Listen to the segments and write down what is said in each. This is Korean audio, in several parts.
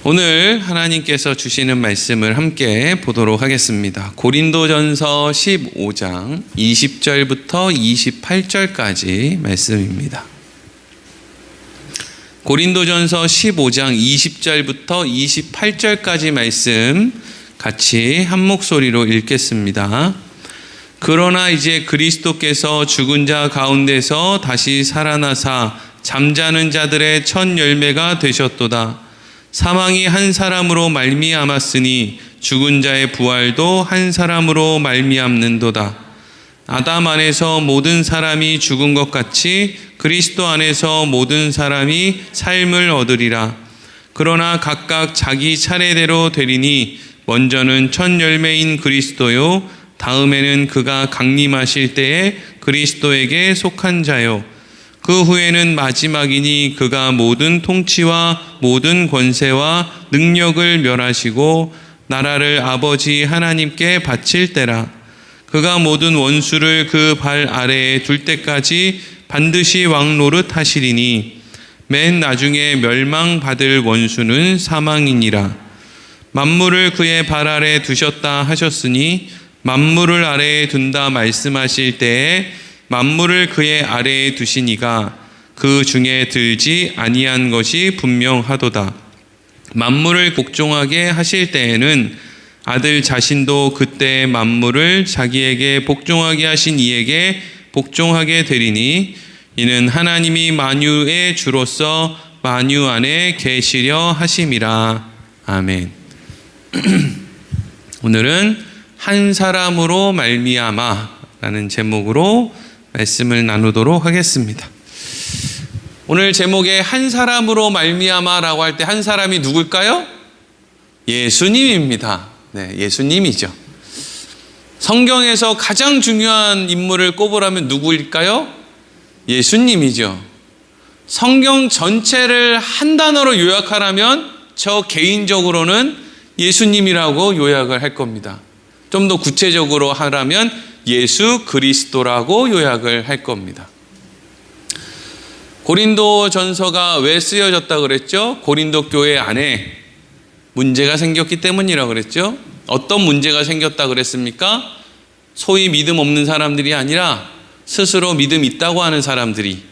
오늘 하나님께서 주시는 말씀을 함께 보도록 하겠습니다. 고린도전서 15장 20절부터 28절까지 말씀입니다. 고린도전서 15장 20절부터 28절까지 말씀 같이 한 목소리로 읽겠습니다. 그러나 이제 그리스도께서 죽은 자 가운데서 다시 살아나사 잠자는 자들의 첫 열매가 되셨도다. 사망이 한 사람으로 말미암았으니 죽은 자의 부활도 한 사람으로 말미암는도다. 아담 안에서 모든 사람이 죽은 것 같이 그리스도 안에서 모든 사람이 삶을 얻으리라. 그러나 각각 자기 차례대로 되리니 먼저는 첫 열매인 그리스도요, 다음에는 그가 강림하실 때에 그리스도에게 속한 자요, 그 후에는 마지막이니 그가 모든 통치와 모든 권세와 능력을 멸하시고 나라를 아버지 하나님께 바칠 때라. 그가 모든 원수를 그 발 아래에 둘 때까지 반드시 왕 노릇하시리니 맨 나중에 멸망받을 원수는 사망이니라. 만물을 그의 발 아래에 두셨다 하셨으니 만물을 아래에 둔다 말씀하실 때에 만물을 그의 아래에 두시니가 그 중에 들지 아니한 것이 분명하도다. 만물을 복종하게 하실 때에는 아들 자신도 그때의 만물을 자기에게 복종하게 하신 이에게 복종하게 되리니 이는 하나님이 만유의 주로서 만유 안에 계시려 하심이라. 아멘. 오늘은 한 사람으로 말미암아 라는 제목으로 말씀을 나누도록 하겠습니다. 오늘 제목에 한 사람으로 말미암아라고 할 때 한 사람이 누굴까요? 예수님입니다. 네, 예수님이죠. 성경에서 가장 중요한 인물을 꼽으라면 누구일까요? 예수님이죠. 성경 전체를 한 단어로 요약하라면 저 개인적으로는 예수님이라고 요약을 할 겁니다. 좀 더 구체적으로 하라면 예수 그리스도라고 요약을 할 겁니다. 고린도 전서가 왜 쓰여졌다 그랬죠? 고린도 교회 안에 문제가 생겼기 때문이라고 그랬죠. 어떤 문제가 생겼다 그랬습니까? 소위 믿음 없는 사람들이 아니라 스스로 믿음 있다고 하는 사람들이,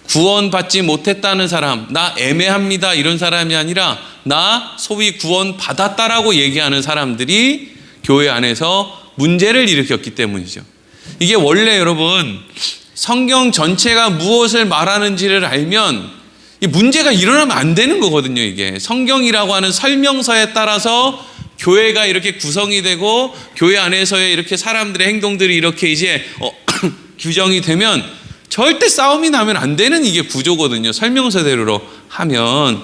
구원받지 못했다는 사람, 나 애매합니다 이런 사람이 아니라 나 소위 구원받았다라고 얘기하는 사람들이 교회 안에서 문제를 일으켰기 때문이죠. 이게 원래 여러분 성경 전체가 무엇을 말하는지를 알면 이 문제가 일어나면 안 되는 거거든요. 이게 성경이라고 하는 설명서에 따라서 교회가 이렇게 구성이 되고 교회 안에서의 이렇게 사람들의 행동들이 이렇게 이제 규정이 되면 절대 싸움이 나면 안 되는 이게 구조거든요. 설명서대로 하면.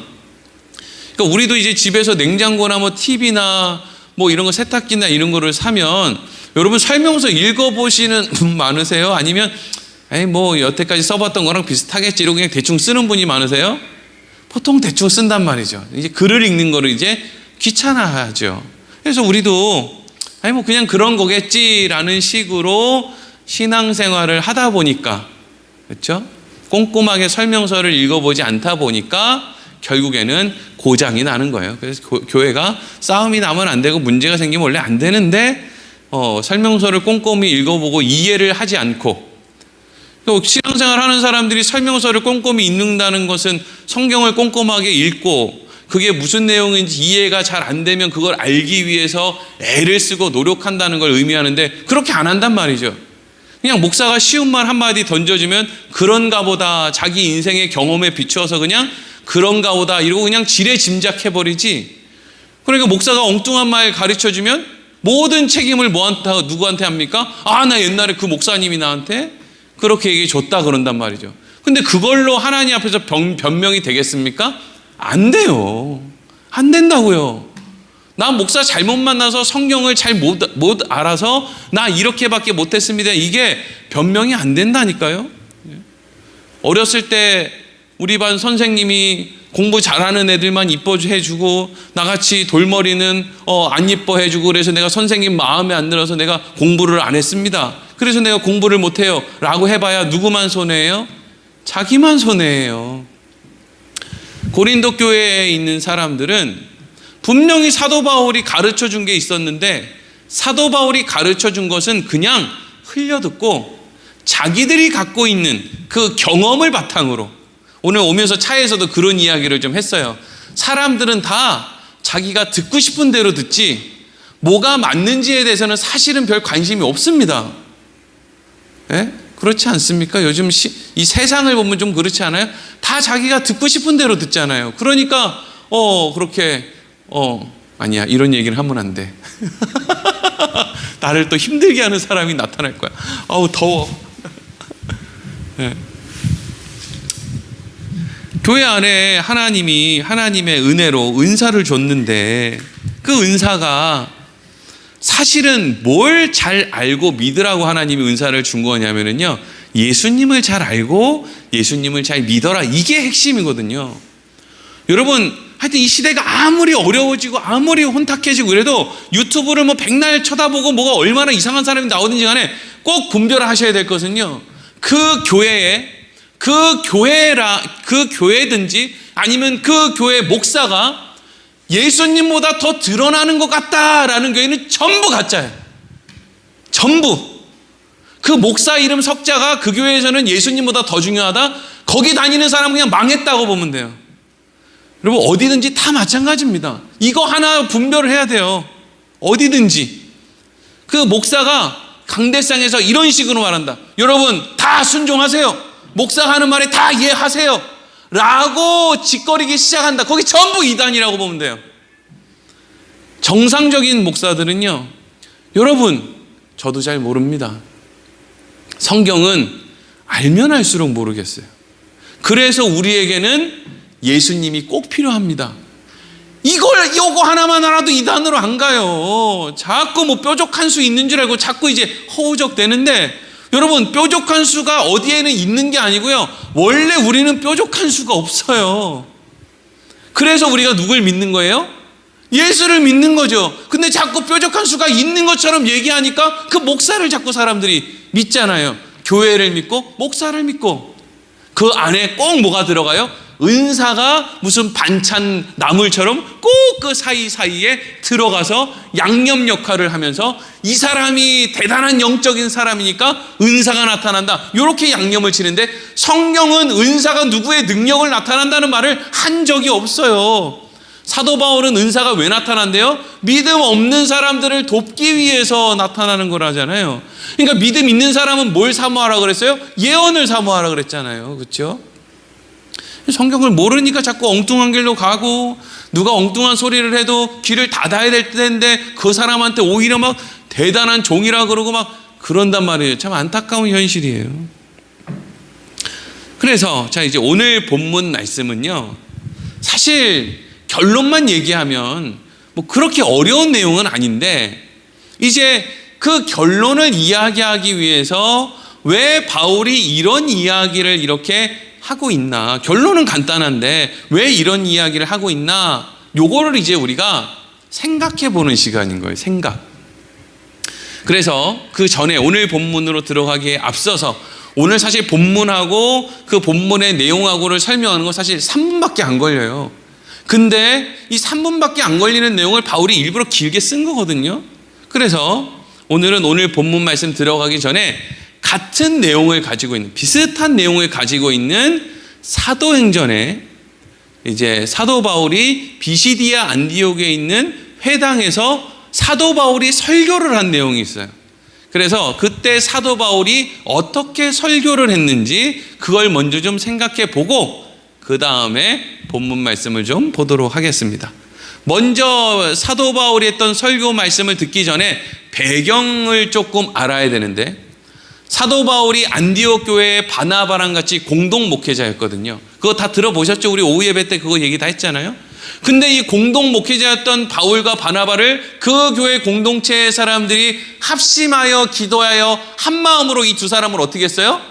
그러니까 우리도 이제 집에서 냉장고나 뭐 TV나 뭐 이런 거 세탁기나 이런 거를 사면 여러분 설명서 읽어보시는 분 많으세요? 아니면 에이 뭐 여태까지 써봤던 거랑 비슷하겠지 이러고 그냥 대충 쓰는 분이 많으세요? 보통 대충 쓴단 말이죠. 이제 글을 읽는 거를 이제 귀찮아하죠. 그래서 우리도 아니 뭐 그냥 그런 거겠지라는 식으로 신앙생활을 하다 보니까, 그렇죠? 꼼꼼하게 설명서를 읽어보지 않다 보니까 결국에는 고장이 나는 거예요. 그래서 교회가 싸움이 나면 안 되고 문제가 생기면 원래 안 되는데 설명서를 꼼꼼히 읽어보고 이해를 하지 않고, 신앙생활 하는 사람들이 설명서를 꼼꼼히 읽는다는 것은 성경을 꼼꼼하게 읽고 그게 무슨 내용인지 이해가 잘 안 되면 그걸 알기 위해서 애를 쓰고 노력한다는 걸 의미하는데 그렇게 안 한단 말이죠. 그냥 목사가 쉬운 말 한마디 던져주면 그런가 보다, 자기 인생의 경험에 비추어서 그냥 그런가 보다 이러고 그냥 지레 짐작해버리지. 그러니까 목사가 엉뚱한 말 가르쳐주면 모든 책임을 누구한테 합니까? 아, 나 옛날에 그 목사님이 나한테 그렇게 얘기해 줬다 그런단 말이죠. 근데 그걸로 하나님 앞에서 변명이 되겠습니까? 안 돼요. 안 된다고요. 나 목사 잘못 만나서 성경을 잘 못 알아서 나 이렇게밖에 못했습니다. 이게 변명이 안 된다니까요. 어렸을 때 우리 반 선생님이 공부 잘하는 애들만 이뻐해주고 나같이 돌머리는 안 이뻐해주고 그래서 내가 선생님 마음에 안 들어서 내가 공부를 안 했습니다. 그래서 내가 공부를 못해요 라고 해봐야 누구만 손해예요? 자기만 손해예요. 고린도 교회에 있는 사람들은 분명히 사도 바울이 가르쳐 준 게 있었는데 사도 바울이 가르쳐 준 것은 그냥 흘려듣고 자기들이 갖고 있는 그 경험을 바탕으로, 오늘 오면서 차에서도 그런 이야기를 좀 했어요. 사람들은 다 자기가 듣고 싶은 대로 듣지 뭐가 맞는지에 대해서는 사실은 별 관심이 없습니다. 예? 그렇지 않습니까? 요즘 이 세상을 보면 좀 그렇지 않아요? 다 자기가 듣고 싶은 대로 듣잖아요. 그러니까 그렇게 아니야, 이런 얘기를 하면 안 돼. 나를 또 힘들게 하는 사람이 나타날 거야. 아우 더워. 네. 교회 안에 하나님이 하나님의 은혜로 은사를 줬는데 그 은사가 사실은 뭘 잘 알고 믿으라고 하나님이 은사를 준 거냐면요, 예수님을 잘 알고 예수님을 잘 믿어라, 이게 핵심이거든요. 여러분, 하여튼 이 시대가 아무리 어려워지고 아무리 혼탁해지고 그래도 유튜브를 뭐 백날 쳐다보고 뭐가 얼마나 이상한 사람이 나오든지 간에 꼭 분별을 하셔야 될 것은요, 그 교회든지 아니면 그 교회 목사가 예수님보다 더 드러나는 것 같다라는 교회는 전부 가짜예요. 전부. 그 목사 이름 석자가 그 교회에서는 예수님보다 더 중요하다? 거기 다니는 사람은 그냥 망했다고 보면 돼요. 여러분, 어디든지 다 마찬가지입니다. 이거 하나 분별을 해야 돼요. 어디든지. 그 목사가 강대상에서 이런 식으로 말한다. 여러분 다 순종하세요. 목사가 하는 말에 다 이해하세요. 라고 짓거리기 시작한다. 거기 전부 이단이라고 보면 돼요. 정상적인 목사들은요, 여러분 저도 잘 모릅니다. 성경은 알면 알수록 모르겠어요. 그래서 우리에게는 예수님이 꼭 필요합니다. 요거 하나만 알아도 이단으로 안 가요. 자꾸 뭐 뾰족한 수 있는 줄 알고 자꾸 이제 허우적 되는데, 여러분 뾰족한 수가 어디에는 있는 게 아니고요, 원래 우리는 뾰족한 수가 없어요. 그래서 우리가 누굴 믿는 거예요? 예수를 믿는 거죠. 근데 자꾸 뾰족한 수가 있는 것처럼 얘기하니까 그 목사를 자꾸 사람들이 믿잖아요. 교회를 믿고 목사를 믿고 그 안에 꼭 뭐가 들어가요? 은사가 무슨 반찬 나물처럼 꼭 그 사이사이에 들어가서 양념 역할을 하면서 이 사람이 대단한 영적인 사람이니까 은사가 나타난다, 이렇게 양념을 치는데, 성경은 은사가 누구의 능력을 나타난다는 말을 한 적이 없어요. 사도 바울은 은사가 왜 나타난대요? 믿음 없는 사람들을 돕기 위해서 나타나는 거라잖아요. 그러니까 믿음 있는 사람은 뭘 사모하라 그랬어요? 예언을 사모하라 그랬잖아요. 그렇죠? 성경을 모르니까 자꾸 엉뚱한 길로 가고, 누가 엉뚱한 소리를 해도 귀를 닫아야 될 텐데 그 사람한테 오히려 막 대단한 종이라 그러고 막 그런단 말이에요. 참 안타까운 현실이에요. 그래서 자, 이제 오늘 본문 말씀은요, 사실 결론만 얘기하면 뭐 그렇게 어려운 내용은 아닌데, 이제 그 결론을 이야기하기 위해서 왜 바울이 이런 이야기를 이렇게 하고 있나, 결론은 간단한데 왜 이런 이야기를 하고 있나, 요거를 이제 우리가 생각해 보는 시간인 거예요. 생각. 그래서 그 전에 오늘 본문으로 들어가기에 앞서서, 오늘 사실 본문하고 그 본문의 내용하고를 설명하는 건 사실 3분밖에 안 걸려요. 근데 이 3분밖에 안 걸리는 내용을 바울이 일부러 길게 쓴 거거든요. 그래서 오늘은 오늘 본문 말씀 들어가기 전에 같은 내용을 가지고 있는, 비슷한 내용을 가지고 있는 사도행전에 이제 사도 바울이 비시디아 안디옥에 있는 회당에서 사도 바울이 설교를 한 내용이 있어요. 그래서 그때 사도 바울이 어떻게 설교를 했는지 그걸 먼저 좀 생각해 보고 그 다음에 본문 말씀을 좀 보도록 하겠습니다. 먼저 사도 바울이 했던 설교 말씀을 듣기 전에 배경을 조금 알아야 되는데, 사도 바울이 안디옥 교회의 바나바랑 같이 공동 목회자였거든요. 그거 다 들어보셨죠? 우리 오후 예배 때 그거 얘기 다 했잖아요. 근데 이 공동 목회자였던 바울과 바나바를 그 교회 공동체의 사람들이 합심하여 기도하여 한 마음으로 이 두 사람을 어떻게 했어요?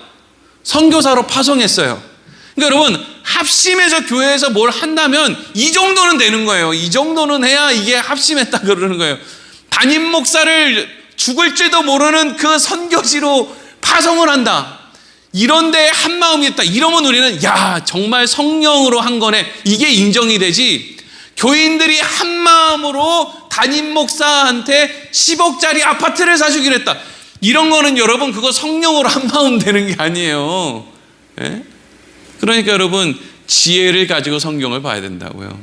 선교사로 파송했어요. 그러니까 여러분, 합심해서 교회에서 뭘 한다면 이 정도는 되는 거예요. 이 정도는 해야 이게 합심했다 그러는 거예요. 담임 목사를 죽을지도 모르는 그 선교지로 파송을 한다. 이런데 한 마음이었다. 이러면 우리는 야, 정말 성령으로 한 거네. 이게 인정이 되지. 교인들이 한 마음으로 담임 목사한테 10억짜리 아파트를 사주기로 했다. 이런 거는 여러분 그거 성령으로 한 마음 되는 게 아니에요. 예? 그러니까 여러분 지혜를 가지고 성경을 봐야 된다고요.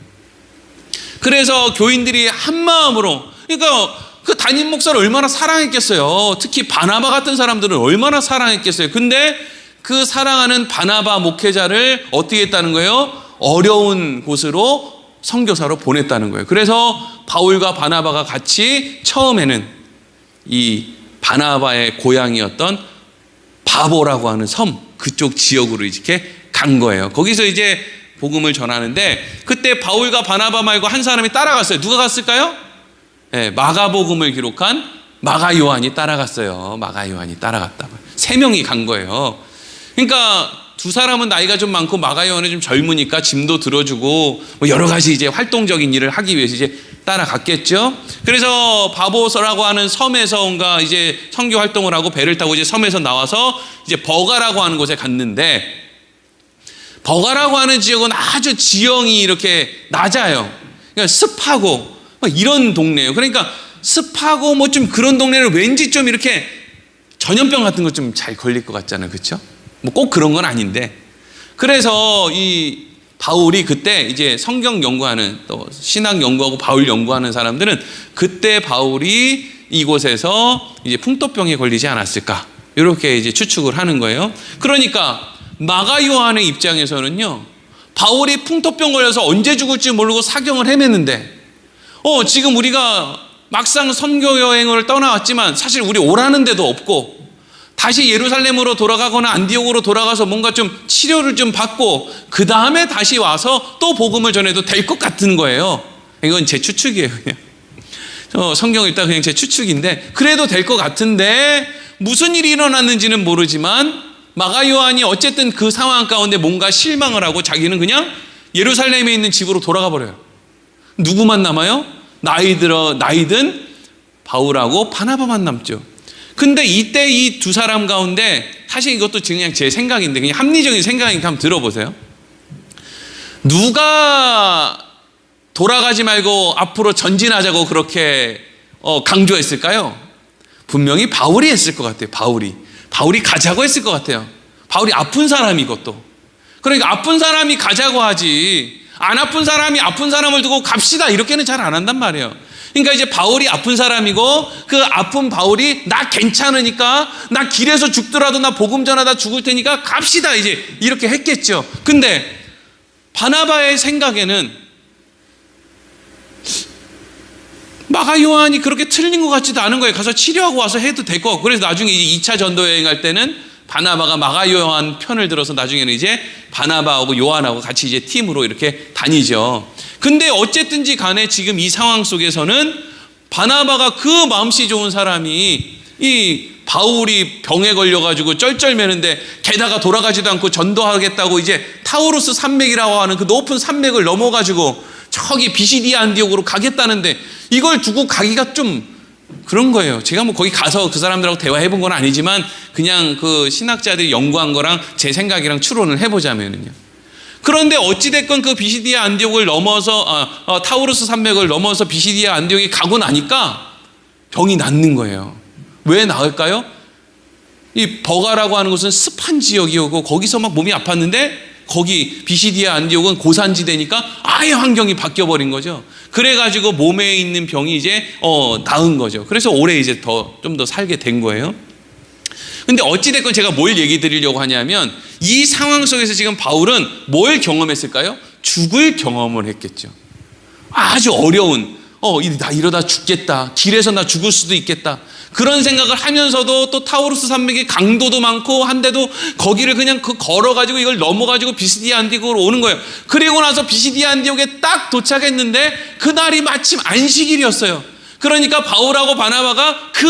그래서 교인들이 한 마음으로, 그러니까 그 담임 목사를 얼마나 사랑했겠어요. 특히 바나바 같은 사람들은 얼마나 사랑했겠어요. 근데 그 사랑하는 바나바 목회자를 어떻게 했다는 거예요? 어려운 곳으로 선교사로 보냈다는 거예요. 그래서 바울과 바나바가 같이 처음에는 이 바나바의 고향이었던 바보라고 하는 섬, 그쪽 지역으로 이렇게 간 거예요. 거기서 이제 복음을 전하는데 그때 바울과 바나바 말고 한 사람이 따라갔어요. 누가 갔을까요? 네, 마가복음을 기록한 마가 요한이 따라갔어요. 마가 요한이 따라갔다고. 3명이 간 거예요. 그러니까 두 사람은 나이가 좀 많고 마가 요한은 좀 젊으니까 짐도 들어주고 뭐 여러 가지 이제 활동적인 일을 하기 위해서 이제 따라갔겠죠. 그래서 바보서라고 하는 섬에서 뭔가 이제 선교 활동을 하고 배를 타고 이제 섬에서 나와서 이제 버가라고 하는 곳에 갔는데, 버가라고 하는 지역은 아주 지형이 이렇게 낮아요. 그러니까 습하고 이런 동네예요. 그러니까 습하고 뭐 좀 그런 동네는 왠지 좀 이렇게 전염병 같은 거 좀 잘 걸릴 것 같잖아요. 그렇죠? 뭐 꼭 그런 건 아닌데, 그래서 이 바울이 그때 이제 성경 연구하는, 또 신학 연구하고 바울 연구하는 사람들은 그때 바울이 이곳에서 이제 풍토병에 걸리지 않았을까 이렇게 이제 추측을 하는 거예요. 그러니까 마가 요한의 입장에서는요, 바울이 풍토병 걸려서 언제 죽을지 모르고 사경을 헤맸는데, 지금 우리가 막상 선교 여행을 떠나왔지만 사실 우리 오라는 데도 없고, 다시 예루살렘으로 돌아가거나 안디옥으로 돌아가서 뭔가 좀 치료를 좀 받고 그 다음에 다시 와서 또 복음을 전해도 될 것 같은 거예요. 이건 제 추측이에요. 그냥 성경 읽다 그냥 제 추측인데, 그래도 될 것 같은데 무슨 일이 일어났는지는 모르지만 마가 요한이 어쨌든 그 상황 가운데 뭔가 실망을 하고 자기는 그냥 예루살렘에 있는 집으로 돌아가 버려요. 누구만 남아요? 나이 든 바울하고 바나바만 남죠. 근데 이때 이 두 사람 가운데, 사실 이것도 그냥 제 생각인데 그냥 합리적인 생각이니까 한번 들어보세요. 누가 돌아가지 말고 앞으로 전진하자고 그렇게 강조했을까요? 분명히 바울이 했을 것 같아요. 바울이 가자고 했을 것 같아요. 바울이 아픈 사람이고, 또 그러니까 아픈 사람이 가자고 하지, 안 아픈 사람이 아픈 사람을 두고 갑시다 이렇게는 잘 안 한단 말이에요. 그러니까 이제 바울이 아픈 사람이고, 그 아픈 바울이 나 괜찮으니까, 나 길에서 죽더라도 나 복음 전하다 죽을 테니까 갑시다 이제 이렇게 했겠죠. 근데 바나바의 생각에는 마가 요한이 그렇게 틀린 것 같지도 않은 거예요. 가서 치료하고 와서 해도 될 것 같고. 그래서 나중에 이제 2차 전도 여행할 때는 바나바가 마가 요한 편을 들어서 나중에는 이제 바나바하고 요한하고 같이 이제 팀으로 이렇게 다니죠. 근데 어쨌든지 간에 지금 이 상황 속에서는 바나바가 그 마음씨 좋은 사람이 이 바울이 병에 걸려가지고 쩔쩔매는데, 게다가 돌아가지도 않고 전도하겠다고 이제 타우루스 산맥이라고 하는 그 높은 산맥을 넘어가지고 저기 비시디아 안디옥으로 가겠다는데 이걸 두고 가기가 좀 그런 거예요. 제가 뭐 거기 가서 그 사람들하고 대화해 본 건 아니지만 그냥 그 신학자들이 연구한 거랑 제 생각이랑 추론을 해보자면요. 그런데 어찌됐건 그 비시디아 안디옥을 넘어서 타우루스 산맥을 넘어서 비시디아 안디옥에 가고 나니까 병이 낫는 거예요. 왜 나을까요? 이 버가라고 하는 곳은 습한 지역이고 거기서 막 몸이 아팠는데, 거기 비시디아 안디옥은 고산지대니까 아예 환경이 바뀌어버린 거죠. 그래가지고 몸에 있는 병이 이제 나은 거죠. 그래서 오래 이제 좀 더 살게 된 거예요. 근데 어찌됐건 제가 뭘 얘기 드리려고 하냐면, 이 상황 속에서 지금 바울은 뭘 경험했을까요? 죽을 경험을 했겠죠. 아주 어려운, 나 이러다 죽겠다, 길에서 나 죽을 수도 있겠다, 그런 생각을 하면서도 또 타우루스 산맥에 강도도 많고 한데도 거기를 그냥 걸어가지고 이걸 넘어가지고 비시디아 안디옥으로 오는 거예요. 그리고 나서 비시디아 안디옥에 딱 도착했는데 그날이 마침 안식일이었어요. 그러니까 바울하고 바나바가 그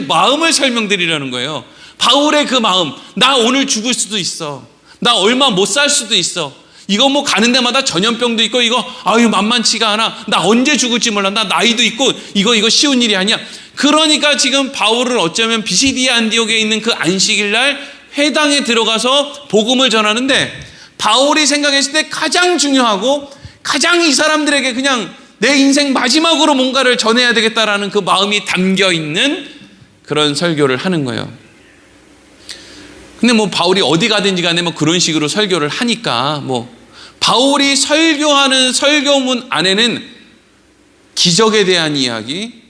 마음을 설명드리려는 거예요. 바울의 그 마음, 나 오늘 죽을 수도 있어, 나 얼마 못 살 수도 있어, 이거 뭐 가는 데마다 전염병도 있고 이거 만만치가 않아, 나 언제 죽을지 몰라, 나 나이도 있고 이거 쉬운 일이 아니야. 그러니까 지금 바울은 어쩌면 비시디아 안디옥에 있는 그 안식일 날 회당에 들어가서 복음을 전하는데 바울이 생각했을 때 가장 중요하고 가장 이 사람들에게 그냥 내 인생 마지막으로 뭔가를 전해야 되겠다라는 그 마음이 담겨 있는 그런 설교를 하는 거예요. 근데 뭐 바울이 어디 가든지 간에 뭐 그런 식으로 설교를 하니까 뭐 바울이 설교하는 설교문 안에는 기적에 대한 이야기,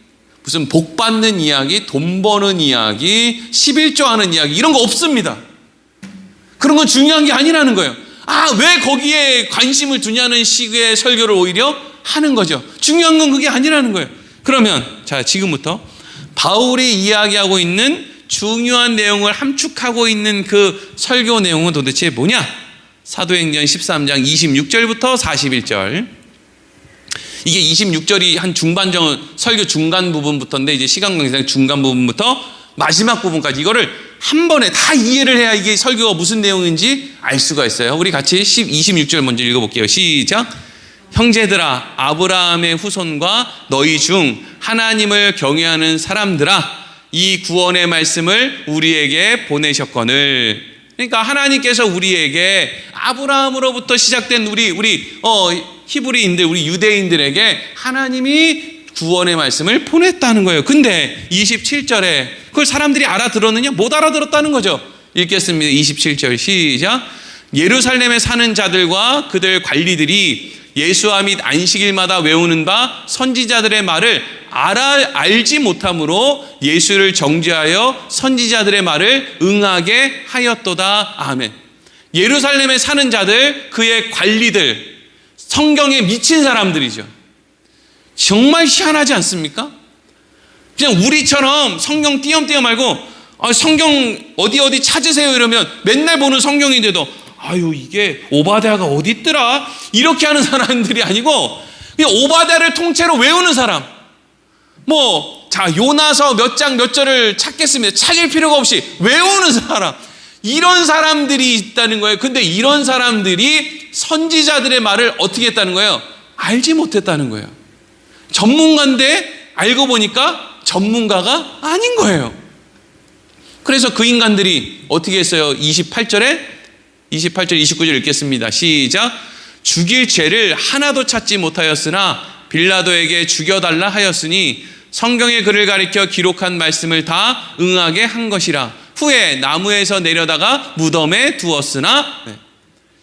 무슨 복 받는 이야기, 돈 버는 이야기, 11조 하는 이야기 이런 거 없습니다. 그런 건 중요한 게 아니라는 거예요. 왜 거기에 관심을 두냐는 식의 설교를 오히려 하는 거죠. 중요한 건 그게 아니라는 거예요. 그러면 자, 지금부터 바울이 이야기하고 있는 중요한 내용을 함축하고 있는 그 설교 내용은 도대체 뭐냐? 사도행전 13장 26절부터 41절. 이게 26절이 한 설교 중간 부분부터인데 이제 시간 관계상 중간 부분부터 마지막 부분까지 이거를 한 번에 다 이해를 해야 이게 설교가 무슨 내용인지 알 수가 있어요. 우리 같이 26절 먼저 읽어볼게요. 시작. 형제들아, 아브라함의 후손과 너희 중 하나님을 경외하는 사람들아, 이 구원의 말씀을 우리에게 보내셨거늘. 그러니까 하나님께서 우리에게 아브라함으로부터 시작된 우리 히브리인들, 우리 유대인들에게 하나님이 구원의 말씀을 보냈다는 거예요. 근데 27절에 그걸 사람들이 알아들었느냐? 못 알아들었다는 거죠. 읽겠습니다. 27절 시작. 예루살렘에 사는 자들과 그들 관리들이 예수와 및 안식일마다 외우는 바 선지자들의 말을 알지 못함으로 예수를 정죄하여 선지자들의 말을 응하게 하였도다. 아멘. 예루살렘에 사는 자들, 그의 관리들, 성경에 미친 사람들이죠. 정말 희한하지 않습니까? 그냥 우리처럼 성경 띄엄띄엄 말고 성경 어디 찾으세요 이러면 맨날 보는 성경인데도 이게 오바댜가 어디 있더라 이렇게 하는 사람들이 아니고 그냥 오바댜를 통째로 외우는 사람. 요나서 몇 장 몇 절을 찾겠습니다. 찾을 필요가 없이 외우는 사람. 이런 사람들이 있다는 거예요. 근데 이런 사람들이 선지자들의 말을 어떻게 했다는 거예요? 알지 못했다는 거예요. 전문가인데 알고 보니까 전문가가 아닌 거예요. 그래서 그 인간들이 어떻게 했어요? 28절 29절 읽겠습니다. 시작. 죽일 죄를 하나도 찾지 못하였으나 빌라도에게 죽여달라 하였으니 성경의 글을 가리켜 기록한 말씀을 다 응하게 한 것이라. 후에 나무에서 내려다가 무덤에 두었으나.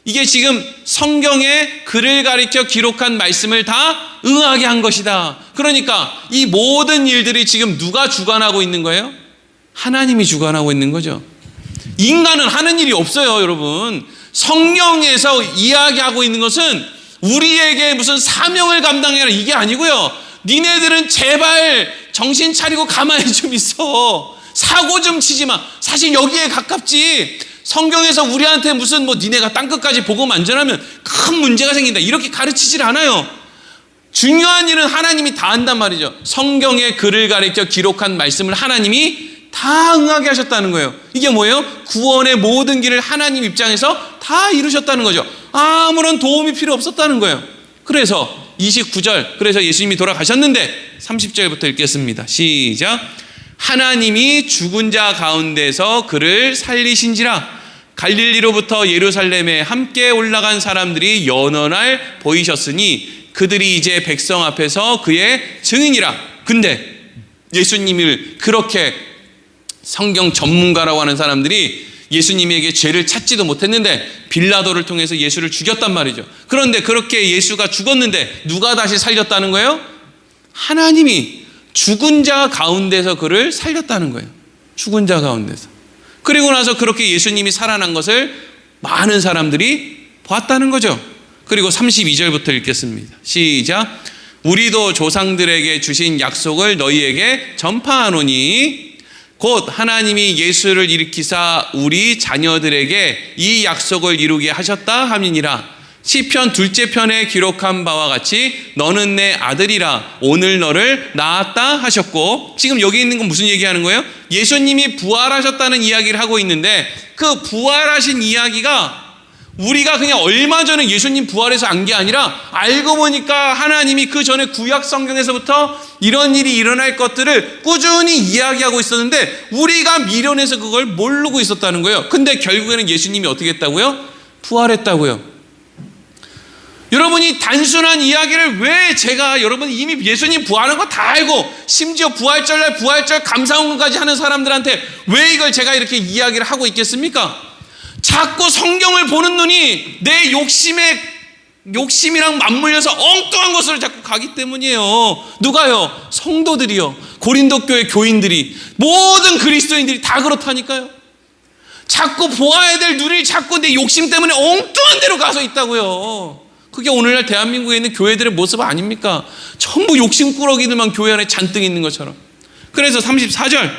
이게 지금 성경의 글을 가리켜 기록한 말씀을 다 응하게 한 것이다. 그러니까 이 모든 일들이 지금 누가 주관하고 있는 거예요? 하나님이 주관하고 있는 거죠. 인간은 하는 일이 없어요, 여러분. 성경에서 이야기하고 있는 것은 우리에게 무슨 사명을 감당해라 이게 아니고요. 니네들은 제발 정신 차리고 가만히 좀 있어. 사고 좀 치지 마. 사실 여기에 가깝지. 성경에서 우리한테 무슨 니네가 땅끝까지 복음 안 전하면 큰 문제가 생긴다 이렇게 가르치질 않아요. 중요한 일은 하나님이 다 한단 말이죠. 성경의 글을 가리켜 기록한 말씀을 하나님이 다 응하게 하셨다는 거예요. 이게 뭐예요? 구원의 모든 길을 하나님 입장에서 다 이루셨다는 거죠. 아무런 도움이 필요 없었다는 거예요. 그래서 29절, 그래서 예수님이 돌아가셨는데 30절부터 읽겠습니다. 시작. 하나님이 죽은 자 가운데서 그를 살리신지라. 갈릴리로부터 예루살렘에 함께 올라간 사람들이 여러 날 보이셨으니 그들이 이제 백성 앞에서 그의 증인이라. 근데 예수님을 그렇게 성경 전문가라고 하는 사람들이 예수님에게 죄를 찾지도 못했는데 빌라도를 통해서 예수를 죽였단 말이죠. 그런데 그렇게 예수가 죽었는데 누가 다시 살렸다는 거예요? 하나님이 죽은 자 가운데서 그를 살렸다는 거예요. 죽은 자 가운데서. 그리고 나서 그렇게 예수님이 살아난 것을 많은 사람들이 봤다는 거죠. 그리고 32절부터 읽겠습니다. 시작. 우리도 조상들에게 주신 약속을 너희에게 전파하노니 곧 하나님이 예수를 일으키사 우리 자녀들에게 이 약속을 이루게 하셨다 함이니라. 시편 2째 편에 기록한 바와 같이 너는 내 아들이라 오늘 너를 낳았다 하셨고, 지금 여기 있는 건 무슨 얘기하는 거예요? 예수님이 부활하셨다는 이야기를 하고 있는데 그 부활하신 이야기가 우리가 그냥 얼마 전에 예수님 부활해서 안 게 아니라 알고 보니까 하나님이 그 전에 구약 성경에서부터 이런 일이 일어날 것들을 꾸준히 이야기하고 있었는데 우리가 미련해서 그걸 모르고 있었다는 거예요. 근데 결국에는 예수님이 어떻게 했다고요? 부활했다고요. 여러분이 단순한 이야기를 왜 제가 여러분 이미 예수님 부활한 거 다 알고 심지어 부활절날 부활절 감사원까지 하는 사람들한테 왜 이걸 제가 이렇게 이야기를 하고 있겠습니까? 자꾸 성경을 보는 눈이 내 욕심이랑 맞물려서 엉뚱한 곳으로 자꾸 가기 때문이에요. 누가요? 성도들이요. 고린도 교회 교인들이, 모든 그리스도인들이 다 그렇다니까요. 자꾸 보아야 될 눈이 자꾸 내 욕심 때문에 엉뚱한 데로 가서 있다고요. 그게 오늘날 대한민국에 있는 교회들의 모습 아닙니까? 전부 욕심꾸러기들만 교회 안에 잔뜩 있는 것처럼. 그래서 34절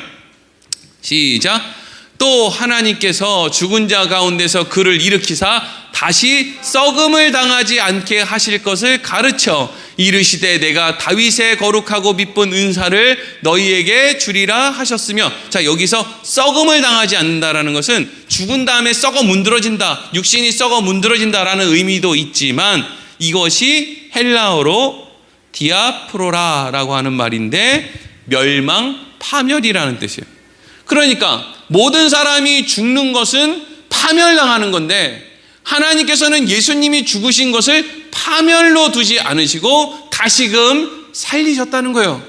시작. 또 하나님께서 죽은 자 가운데서 그를 일으키사 다시 썩음을 당하지 않게 하실 것을 가르쳐 이르시되 내가 다윗의 거룩하고 미쁜 은사를 너희에게 주리라 하셨으며. 자, 여기서 썩음을 당하지 않는다라는 것은 죽은 다음에 썩어 문드러진다, 육신이 썩어 문드러진다라는 의미도 있지만 이것이 헬라어로 디아프로라라고 하는 말인데 멸망, 파멸이라는 뜻이에요. 그러니까 모든 사람이 죽는 것은 파멸당하는 건데 하나님께서는 예수님이 죽으신 것을 파멸로 두지 않으시고 다시금 살리셨다는 거예요.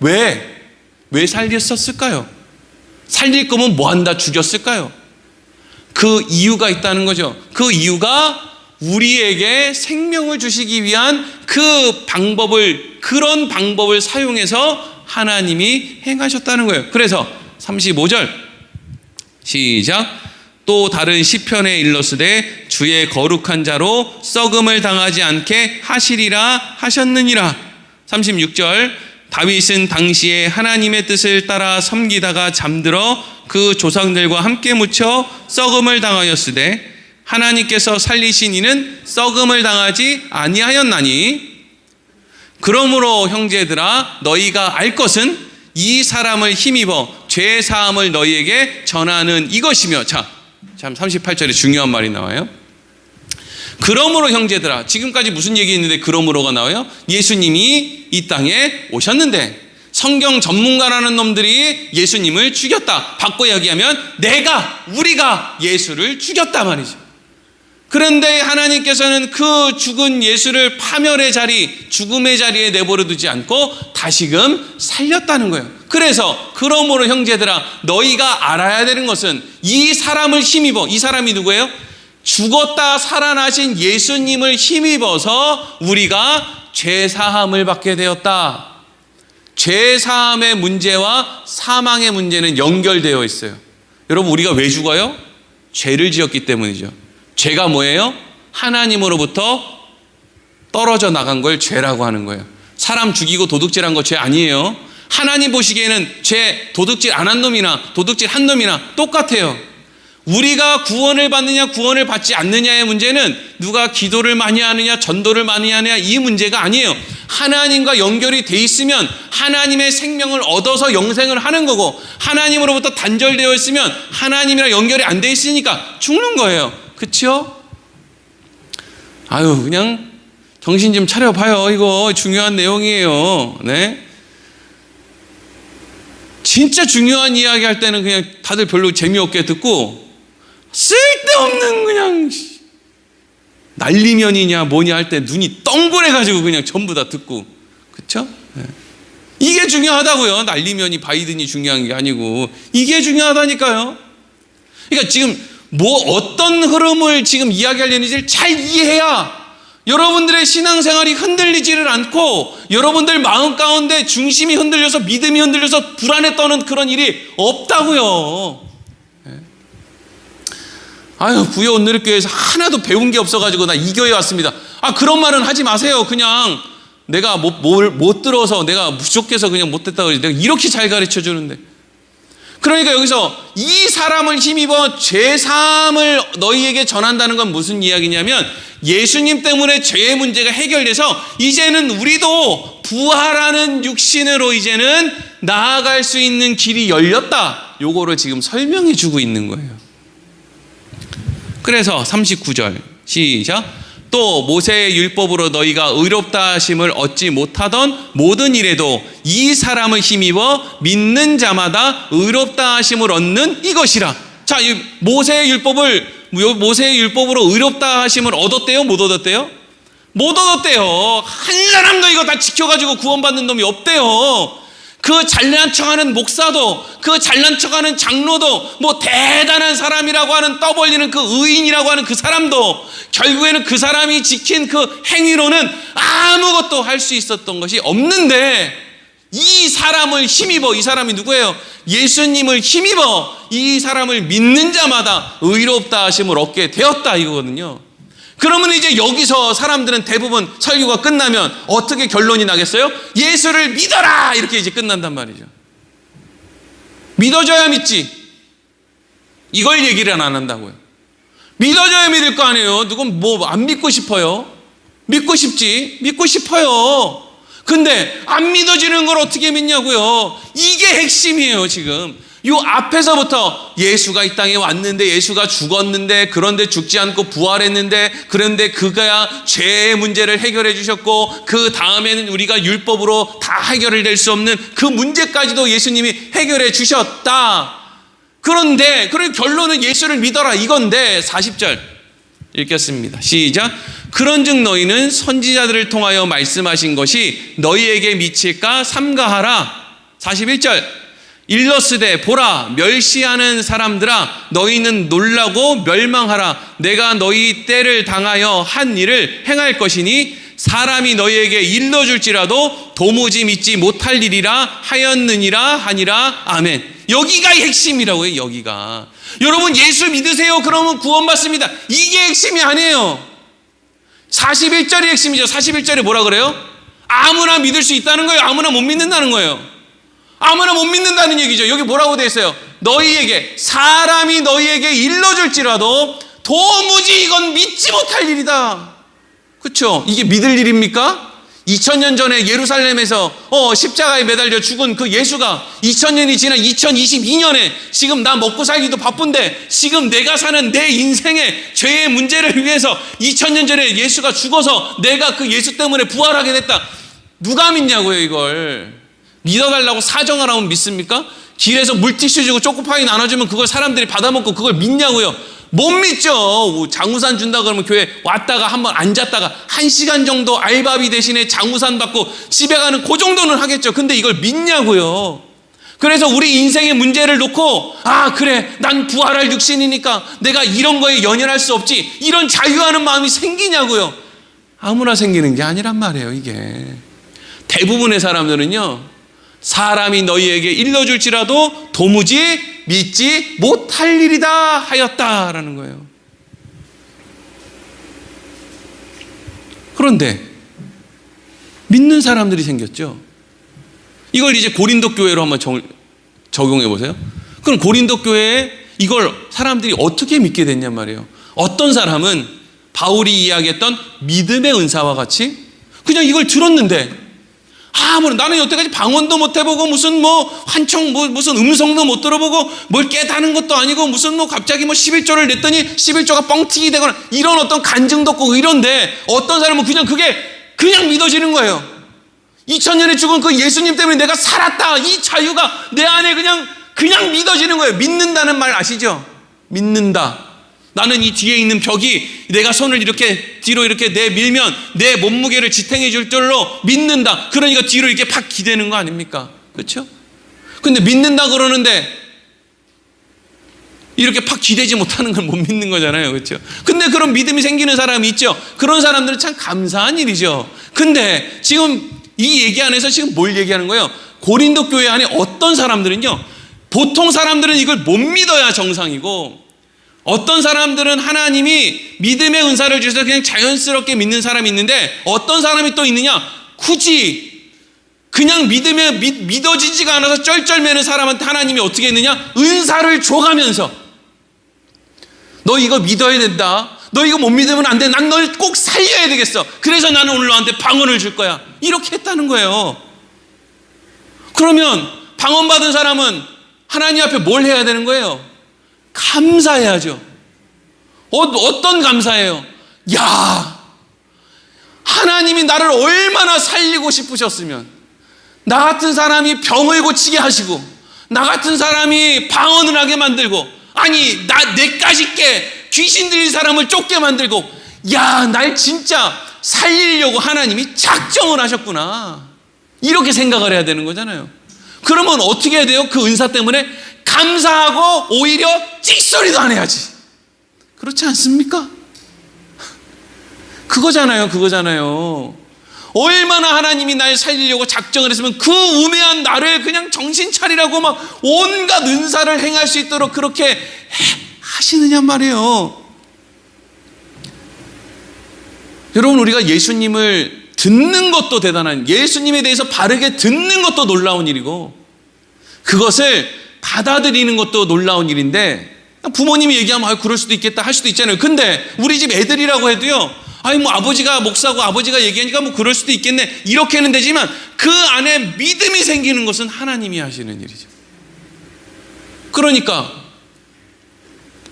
왜 살렸었을까요? 살릴 거면 뭐 한다 죽였을까요? 그 이유가 있다는 거죠. 그 이유가 우리에게 생명을 주시기 위한 그런 방법을 사용해서 하나님이 행하셨다는 거예요. 그래서 35절 시작. 또 다른 시편에 일렀으되 주의 거룩한 자로 썩음을 당하지 않게 하시리라 하셨느니라. 36절 다윗은 당시에 하나님의 뜻을 따라 섬기다가 잠들어 그 조상들과 함께 묻혀 썩음을 당하였으되 하나님께서 살리신 이는 썩음을 당하지 아니하였나니. 그러므로 형제들아 너희가 알 것은 이 사람을 힘입어 죄 사함을 너희에게 전하는 이것이며. 참 38절에 중요한 말이 나와요. 그러므로 형제들아, 지금까지 무슨 얘기했는데 그러므로가 나와요? 예수님이 이 땅에 오셨는데 성경 전문가라는 놈들이 예수님을 죽였다. 바꿔 이야기하면 우리가 예수를 죽였다 말이죠. 그런데 하나님께서는 그 죽은 예수를 파멸의 자리, 죽음의 자리에 내버려 두지 않고 다시금 살렸다는 거예요. 그래서 그러므로 형제들아 너희가 알아야 되는 것은 이 사람을 힘입어, 이 사람이 누구예요? 죽었다 살아나신 예수님을 힘입어서 우리가 죄사함을 받게 되었다. 죄사함의 문제와 사망의 문제는 연결되어 있어요. 여러분, 우리가 왜 죽어요? 죄를 지었기 때문이죠. 죄가 뭐예요? 하나님으로부터 떨어져 나간 걸 죄라고 하는 거예요. 사람 죽이고 도둑질한 거 죄 아니에요. 하나님 보시기에는 죄, 도둑질 안 한 놈이나 도둑질 한 놈이나 똑같아요. 우리가 구원을 받느냐 구원을 받지 않느냐의 문제는 누가 기도를 많이 하느냐 전도를 많이 하느냐 이 문제가 아니에요. 하나님과 연결이 돼 있으면 하나님의 생명을 얻어서 영생을 하는 거고, 하나님으로부터 단절되어 있으면 하나님이랑 연결이 안 돼 있으니까 죽는 거예요. 그렇죠? 아유, 그냥 정신 좀 차려봐요. 이거 중요한 내용이에요. 네? 진짜 중요한 이야기 할 때는 그냥 다들 별로 재미없게 듣고, 쓸데없는 그냥 난리면이냐 뭐냐 할 때 눈이 덩그래가지고 그냥 전부 다 듣고, 그쵸? 네. 이게 중요하다고요. 난리면이 바이든이 중요한 게 아니고 이게 중요하다니까요. 그러니까 지금 어떤 흐름을 지금 이야기하려는지를 잘 이해해야 여러분들의 신앙생활이 흔들리지를 않고 여러분들 마음 가운데 중심이 흔들려서 믿음이 흔들려서 불안에 떠는 그런 일이 없다고요. 아유, 부여 온누리교회에서 하나도 배운 게 없어가지고 나 이 교회 왔습니다. 그런 말은 하지 마세요. 그냥 내가 못 들어서 내가 부족해서 그냥 못했다 그러지. 내가 이렇게 잘 가르쳐 주는데. 그러니까 여기서 이 사람을 힘입어 죄사함을 너희에게 전한다는 건 무슨 이야기냐면, 예수님 때문에 죄의 문제가 해결돼서 이제는 우리도 부활하는 육신으로 이제는 나아갈 수 있는 길이 열렸다. 요거를 지금 설명해 주고 있는 거예요. 그래서 39절 시작. 또 모세의 율법으로 너희가 의롭다 하심을 얻지 못하던 모든 일에도 이 사람을 힘입어 믿는 자마다 의롭다 하심을 얻는 이것이라. 자, 이 모세의 율법으로 의롭다 하심을 얻었대요? 못 얻었대요? 못 얻었대요. 한 사람도 이거 다 지켜가지고 구원받는 놈이 없대요. 그 잘난 척하는 목사도, 그 잘난 척하는 장로도, 뭐 대단한 사람이라고 하는 떠벌리는 그 의인이라고 하는 그 사람도 결국에는 그 사람이 지킨 그 행위로는 아무것도 할 수 있었던 것이 없는데, 이 사람을 힘입어, 이 사람이 누구예요? 예수님을 힘입어 이 사람을 믿는 자마다 의롭다 하심을 얻게 되었다, 이거거든요. 그러면 이제 여기서 사람들은 대부분 설교가 끝나면 어떻게 결론이 나겠어요? 예수를 믿어라! 이렇게 이제 끝난단 말이죠. 믿어줘야 믿지. 이걸 얘기를 안 한다고요. 믿어줘야 믿을 거 아니에요. 누군 뭐 안 믿고 싶어요? 믿고 싶지. 믿고 싶어요. 근데 안 믿어지는 걸 어떻게 믿냐고요. 이게 핵심이에요, 지금. 요 앞에서부터 예수가 이 땅에 왔는데, 예수가 죽었는데, 그런데 죽지 않고 부활했는데, 그런데 그가 죄의 문제를 해결해 주셨고, 그 다음에는 우리가 율법으로 다 해결을 될 수 없는 그 문제까지도 예수님이 해결해 주셨다. 그런데 그런 결론은 예수를 믿어라 이건데, 40절 읽겠습니다. 시작. 그런즉 너희는 선지자들을 통하여 말씀하신 것이 너희에게 미칠까 삼가하라. 41절. 일러스되 보라, 멸시하는 사람들아, 너희는 놀라고 멸망하라. 내가 너희 때를 당하여 한 일을 행할 것이니 사람이 너희에게 일러줄지라도 도무지 믿지 못할 일이라 하였느니라 하니라. 아멘. 여기가 핵심이라고요. 여기가. 여러분 예수 믿으세요 그러면 구원받습니다. 이게 핵심이 아니에요. 41절이 핵심이죠. 41절에 뭐라 그래요? 아무나 믿을 수 있다는 거예요. 아무나 못 믿는다는 거예요. 아무나 못 믿는다는 얘기죠. 여기 뭐라고 되어 있어요? 너희에게, 사람이 너희에게 일러줄지라도 도무지 이건 믿지 못할 일이다. 그렇죠? 이게 믿을 일입니까? 2000년 전에 예루살렘에서 십자가에 매달려 죽은 그 예수가 2000년이 지난 2022년에 지금 나 먹고 살기도 바쁜데 지금 내가 사는 내 인생의 죄의 문제를 위해서 2000년 전에 예수가 죽어서 내가 그 예수 때문에 부활하게 됐다. 누가 믿냐고요, 이걸. 믿어달라고 사정을 하면 믿습니까? 길에서 물티슈 주고 초코파이 나눠주면 그걸 사람들이 받아먹고 그걸 믿냐고요? 못 믿죠. 장우산 준다 그러면 교회 왔다가 한번 앉았다가 1시간 정도 알바비 대신에 장우산 받고 집에 가는 그 정도는 하겠죠. 근데 이걸 믿냐고요. 그래서 우리 인생의 문제를 놓고 그래 난 부활할 육신이니까 내가 이런 거에 연연할 수 없지, 이런 자유하는 마음이 생기냐고요. 아무나 생기는 게 아니란 말이에요. 이게 대부분의 사람들은요, 사람이 너희에게 일러줄지라도 도무지 믿지 못할 일이다 하였다라는 거예요. 그런데 믿는 사람들이 생겼죠. 이걸 이제 고린도 교회로 한번 적용해 보세요. 그럼 고린도 교회에 이걸 사람들이 어떻게 믿게 됐냔 말이에요. 어떤 사람은 바울이 이야기했던 믿음의 은사와 같이 그냥 이걸 들었는데, 나는 여태까지 방언도 못 해보고 무슨 환청 무슨 음성도 못 들어보고 뭘 깨닫는 것도 아니고 무슨 갑자기 11조를 냈더니 11조가 뻥튀기 되거나 이런 어떤 간증도 없고 이런데, 어떤 사람은 그냥 믿어지는 거예요. 2000년에 죽은 그 예수님 때문에 내가 살았다, 이 자유가 내 안에 그냥 믿어지는 거예요. 믿는다는 말 아시죠? 믿는다. 나는 이 뒤에 있는 벽이 내가 손을 이렇게 뒤로 이렇게 내밀면 내 몸무게를 지탱해 줄 줄로 믿는다. 그러니까 뒤로 이렇게 팍 기대는 거 아닙니까? 그렇죠? 근데 믿는다 그러는데 이렇게 팍 기대지 못하는 건 못 믿는 거잖아요. 그렇죠? 근데 그런 믿음이 생기는 사람이 있죠. 그런 사람들은 참 감사한 일이죠. 근데 지금 이 얘기 안에서 지금 뭘 얘기하는 거예요? 고린도 교회 안에 어떤 사람들은요, 보통 사람들은 이걸 못 믿어야 정상이고, 어떤 사람들은 하나님이 믿음의 은사를 주셔서 그냥 자연스럽게 믿는 사람이 있는데, 어떤 사람이 또 있느냐, 굳이 그냥 믿어지지가 않아서 쩔쩔매는 사람한테 하나님이 어떻게 했느냐, 은사를 줘가면서 너 이거 믿어야 된다, 너 이거 못 믿으면 안 돼, 난 널 꼭 살려야 되겠어, 그래서 나는 오늘 너한테 방언을 줄 거야, 이렇게 했다는 거예요. 그러면 방언 받은 사람은 하나님 앞에 뭘 해야 되는 거예요? 감사해야죠. 어떤 감사예요? 야, 하나님이 나를 얼마나 살리고 싶으셨으면 나 같은 사람이 병을 고치게 하시고 나 같은 사람이 방언을 하게 만들고 아니 내까지 깨 귀신 들린 사람을 쫓게 만들고 야, 날 진짜 살리려고 하나님이 작정을 하셨구나 이렇게 생각을 해야 되는 거잖아요. 그러면 어떻게 해야 돼요? 그 은사 때문에 감사하고 오히려 찍소리도 안 해야지. 그렇지 않습니까? 그거잖아요. 얼마나 하나님이 날 살리려고 작정을 했으면 그 우매한 나를 그냥 정신 차리라고 막 온갖 은사를 행할 수 있도록 그렇게 하시느냐 말이에요. 여러분, 우리가 예수님을 듣는 것도 대단한, 예수님에 대해서 바르게 듣는 것도 놀라운 일이고 그것을 받아들이는 것도 놀라운 일인데 부모님이 얘기하면 그럴 수도 있겠다 할 수도 있잖아요. 근데 우리 집 애들이라고 해도요, 아니 뭐 아버지가 목사고 아버지가 얘기하니까 뭐 그럴 수도 있겠네 이렇게는 되지만 그 안에 믿음이 생기는 것은 하나님이 하시는 일이죠. 그러니까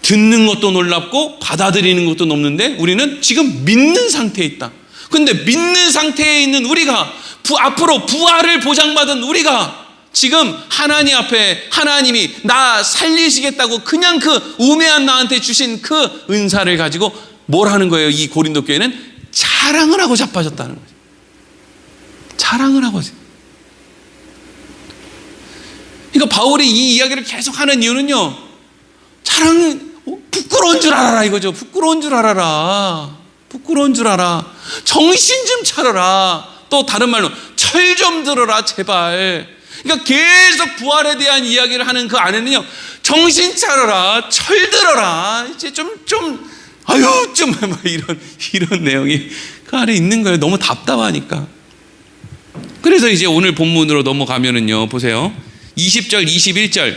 듣는 것도 놀랍고 받아들이는 것도 높는데 우리는 지금 믿는 상태에 있다. 근데 믿는 상태에 있는 우리가 앞으로 부활을 보장받은 우리가 지금 하나님 앞에 하나님이 나 살리시겠다고 그냥 그 우매한 나한테 주신 그 은사를 가지고 뭘 하는 거예요? 이 고린도 교회는 자랑을 하고 자빠졌다는 거죠. 자랑을 하고. 그러니까 바울이 이 이야기를 계속 하는 이유는요, 부끄러운 줄 알아라 이거죠. 부끄러운 줄 알아라. 부끄러운 줄 알아. 정신 좀 차려라. 또 다른 말로 철 좀 들어라 제발. 그러니까 계속 부활에 대한 이야기를 하는 그 안에는요, 정신 차려라, 철 들어라, 이제 좀 이런 내용이 그 안에 있는 거예요. 너무 답답하니까. 그래서 이제 오늘 본문으로 넘어가면은요, 보세요. 20절, 21절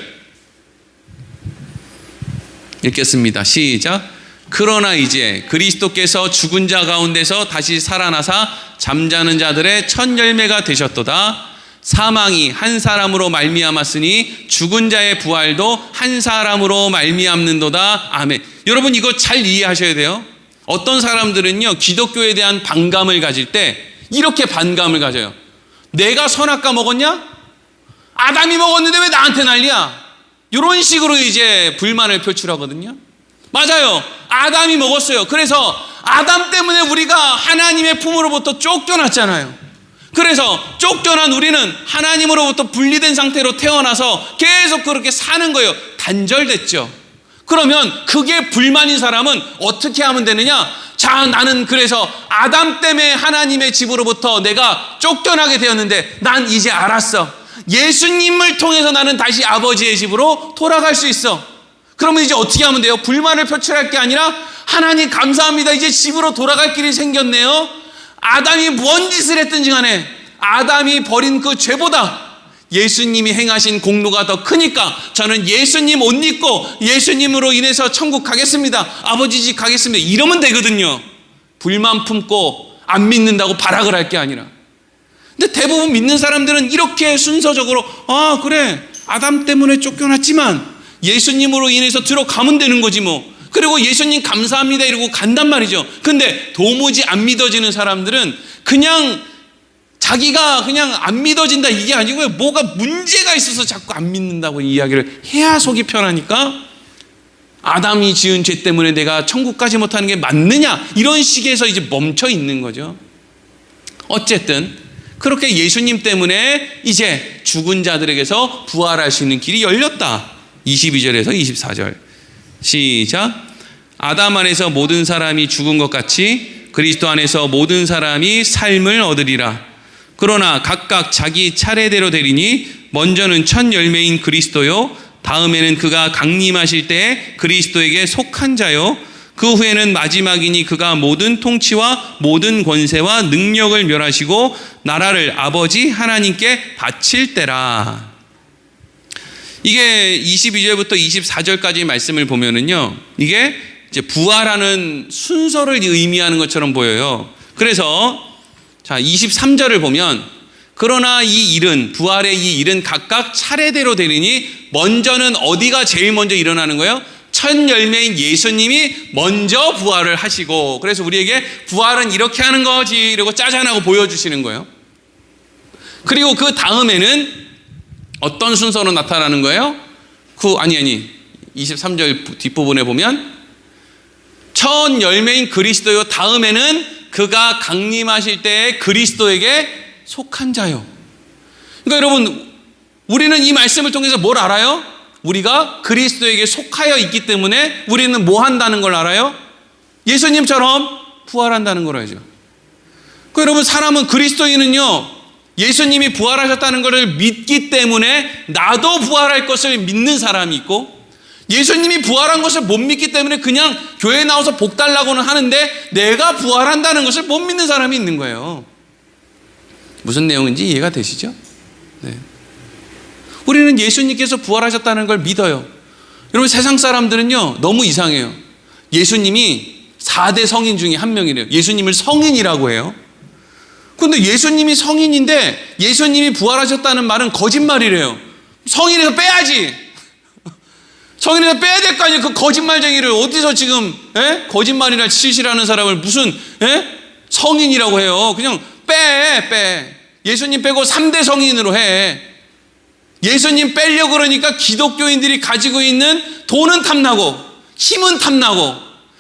읽겠습니다. 시작. 그러나 이제 그리스도께서 죽은 자 가운데서 다시 살아나사 잠자는 자들의 첫 열매가 되셨도다. 사망이 한 사람으로 말미암았으니 죽은 자의 부활도 한 사람으로 말미암는도다. 아멘. 여러분, 이거 잘 이해하셔야 돼요. 어떤 사람들은요, 기독교에 대한 반감을 가질 때 이렇게 반감을 가져요. 내가 선악과 먹었냐? 아담이 먹었는데 왜 나한테 난리야? 이런 식으로 이제 불만을 표출하거든요. 맞아요. 아담이 먹었어요. 그래서 아담 때문에 우리가 하나님의 품으로부터 쫓겨났잖아요. 그래서 쫓겨난 우리는 하나님으로부터 분리된 상태로 태어나서 계속 그렇게 사는 거예요. 단절됐죠. 그러면 그게 불만인 사람은 어떻게 하면 되느냐? 자, 나는 그래서 아담 때문에 하나님의 집으로부터 내가 쫓겨나게 되었는데 난 이제 알았어. 예수님을 통해서 나는 다시 아버지의 집으로 돌아갈 수 있어. 그러면 이제 어떻게 하면 돼요? 불만을 표출할 게 아니라 하나님 감사합니다. 이제 집으로 돌아갈 길이 생겼네요. 아담이 뭔 짓을 했든지 간에 아담이 벌인 그 죄보다 예수님이 행하신 공로가 더 크니까 저는 예수님 옷 입고 예수님으로 인해서 천국 가겠습니다. 아버지 집 가겠습니다. 이러면 되거든요. 불만 품고 안 믿는다고 발악을 할 게 아니라. 근데 대부분 믿는 사람들은 이렇게 순서적으로 그래 아담 때문에 쫓겨났지만 예수님으로 인해서 들어가면 되는 거지 뭐. 그리고 예수님 감사합니다 이러고 간단 말이죠. 근데 도무지 안 믿어지는 사람들은 그냥 자기가 그냥 안 믿어진다 이게 아니고요, 뭐가 문제가 있어서 자꾸 안 믿는다고 이야기를 해야 속이 편하니까 아담이 지은 죄 때문에 내가 천국 가지 못하는 게 맞느냐 이런 식에서 이제 멈춰 있는 거죠. 어쨌든 그렇게 예수님 때문에 이제 죽은 자들에게서 부활할 수 있는 길이 열렸다. 22절에서 24절 시작. 아담 안에서 모든 사람이 죽은 것 같이 그리스도 안에서 모든 사람이 삶을 얻으리라. 그러나 각각 자기 차례대로 되리니 먼저는 첫 열매인 그리스도요, 다음에는 그가 강림하실 때에 그리스도에게 속한 자요, 그 후에는 마지막이니 그가 모든 통치와 모든 권세와 능력을 멸하시고 나라를 아버지 하나님께 바칠 때라. 이게 22절부터 24절까지 말씀을 보면은요, 이게 이제 부활하는 순서를 의미하는 것처럼 보여요. 그래서 자, 23절을 보면 그러나 이 일은, 부활의 이 일은 각각 차례대로 되리니 먼저는 어디가 제일 먼저 일어나는 거예요? 첫 열매인 예수님이 먼저 부활을 하시고, 그래서 우리에게 부활은 이렇게 하는 거지 이러고 짜잔하고 보여주시는 거예요. 그리고 그 다음에는 어떤 순서로 나타나는 거예요? 23절 뒷부분에 보면 첫 열매인 그리스도요, 다음에는 그가 강림하실 때 그리스도에게 속한 자요. 그러니까 여러분, 우리는 이 말씀을 통해서 뭘 알아요? 우리가 그리스도에게 속하여 있기 때문에 우리는 뭐 한다는 걸 알아요? 예수님처럼 부활한다는 걸 알죠. 그러니까 여러분, 사람은, 그리스도인은요, 예수님이 부활하셨다는 것을 믿기 때문에 나도 부활할 것을 믿는 사람이 있고, 예수님이 부활한 것을 못 믿기 때문에 그냥 교회에 나와서 복 달라고는 하는데 내가 부활한다는 것을 못 믿는 사람이 있는 거예요. 무슨 내용인지 이해가 되시죠? 네. 우리는 예수님께서 부활하셨다는 걸 믿어요. 여러분, 세상 사람들은요 너무 이상해요. 예수님이 4대 성인 중에 한 명이래요. 예수님을 성인이라고 해요. 근데 예수님이 성인인데 예수님이 부활하셨다는 말은 거짓말이래요. 성인에서 빼야지. 성인에서 빼야 될 거 아니에요. 그 거짓말쟁이를 어디서 지금 거짓말이나 치시라는 사람을 무슨 성인이라고 해요. 그냥 빼. 예수님 빼고 3대 성인으로 해. 예수님 빼려고 그러니까 기독교인들이 가지고 있는 돈은 탐나고 힘은 탐나고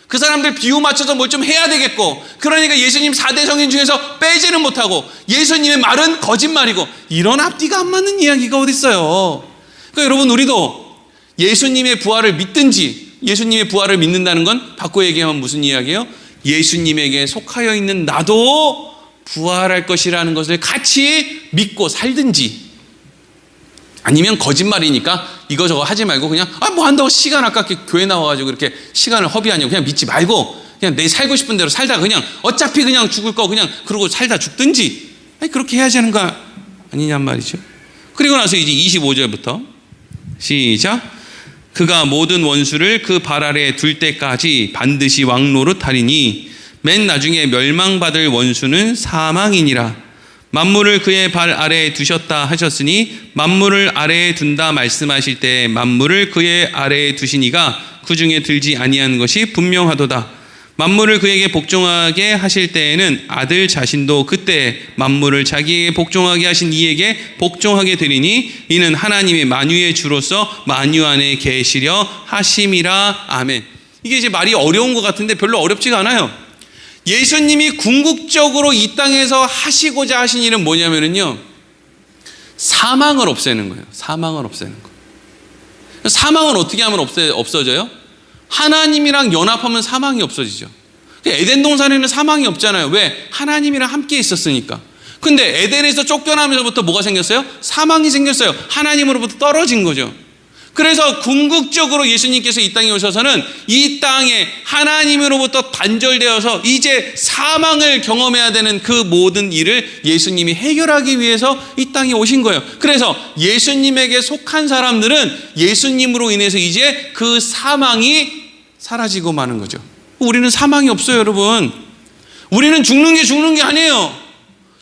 그 사람들 비유 맞춰서 뭘 좀 해야 되겠고, 그러니까 예수님 4대 성인 중에서 빼지는 못하고 예수님의 말은 거짓말이고, 이런 앞뒤가 안 맞는 이야기가 어딨어요. 그러니까 여러분, 우리도 예수님의 부활을 믿든지, 예수님의 부활을 믿는다는 건 바꿔 얘기하면 무슨 이야기예요? 예수님에게 속하여 있는 나도 부활할 것이라는 것을 같이 믿고 살든지, 아니면 거짓말이니까 이거저거 하지 말고 그냥 뭐 한다고 시간 아깝게 교회 나와가지고 그렇게 시간을 허비하냐고 그냥 믿지 말고 그냥 내 살고 싶은 대로 살다가 그냥 어차피 그냥 죽을 거 그냥 그러고 살다 죽든지, 그렇게 해야지 하는 거 아니냔 말이죠. 그리고 나서 이제 25절부터 시작. 그가 모든 원수를 그 발 아래에 둘 때까지 반드시 왕노릇 하리니 맨 나중에 멸망받을 원수는 사망이니라. 만물을 그의 발 아래에 두셨다 하셨으니 만물을 아래에 둔다 말씀하실 때 만물을 그의 아래에 두시니가 그 중에 들지 아니한 것이 분명하도다. 만물을 그에게 복종하게 하실 때에는 아들 자신도 그때 만물을 자기에게 복종하게 하신 이에게 복종하게 되리니 이는 하나님의 만유의 주로서 만유 안에 계시려 하심이라. 아멘. 이게 이제 말이 어려운 것 같은데 별로 어렵지가 않아요. 예수님이 궁극적으로 이 땅에서 하시고자 하신 일은 뭐냐면요, 사망을 없애는 거예요. 사망을 없애는 거. 사망은 어떻게 하면 없어져요? 하나님이랑 연합하면 사망이 없어지죠. 에덴 동산에는 사망이 없잖아요. 왜? 하나님이랑 함께 있었으니까. 근데 에덴에서 쫓겨나면서부터 뭐가 생겼어요? 사망이 생겼어요. 하나님으로부터 떨어진 거죠. 그래서 궁극적으로 예수님께서 이 땅에 오셔서는 이 땅에 하나님으로부터 단절되어서 이제 사망을 경험해야 되는 그 모든 일을 예수님이 해결하기 위해서 이 땅에 오신 거예요. 그래서 예수님에게 속한 사람들은 예수님으로 인해서 이제 그 사망이 사라지고 마는 거죠. 우리는 사망이 없어요, 여러분. 우리는 죽는 게 아니에요.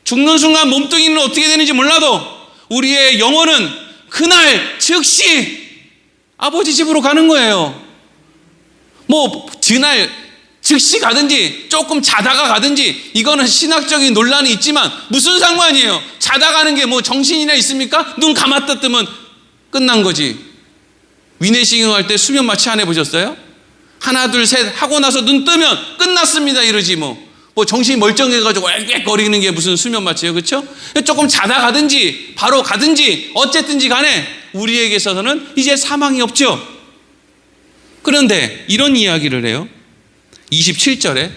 죽는 순간 몸뚱이는 어떻게 되는지 몰라도 우리의 영혼은 그날 즉시 아버지 집으로 가는 거예요. 뭐 그날 즉시 가든지 조금 자다가 가든지, 이거는 신학적인 논란이 있지만 무슨 상관이에요. 자다 가는 게 뭐 정신이나 있습니까? 눈 감았다 뜨면 끝난 거지. 위내시경 할 때 수면 마취 안 해보셨어요? 하나 둘 셋 하고 나서 눈 뜨면 끝났습니다 이러지 뭐 정신이 멀쩡해가지고 웩거리는 게 무슨 수면 마취예요, 그렇죠? 조금 자다 가든지 바로 가든지 어쨌든지 간에 우리에게 있어서는 이제 사망이 없죠. 그런데 이런 이야기를 해요. 27절에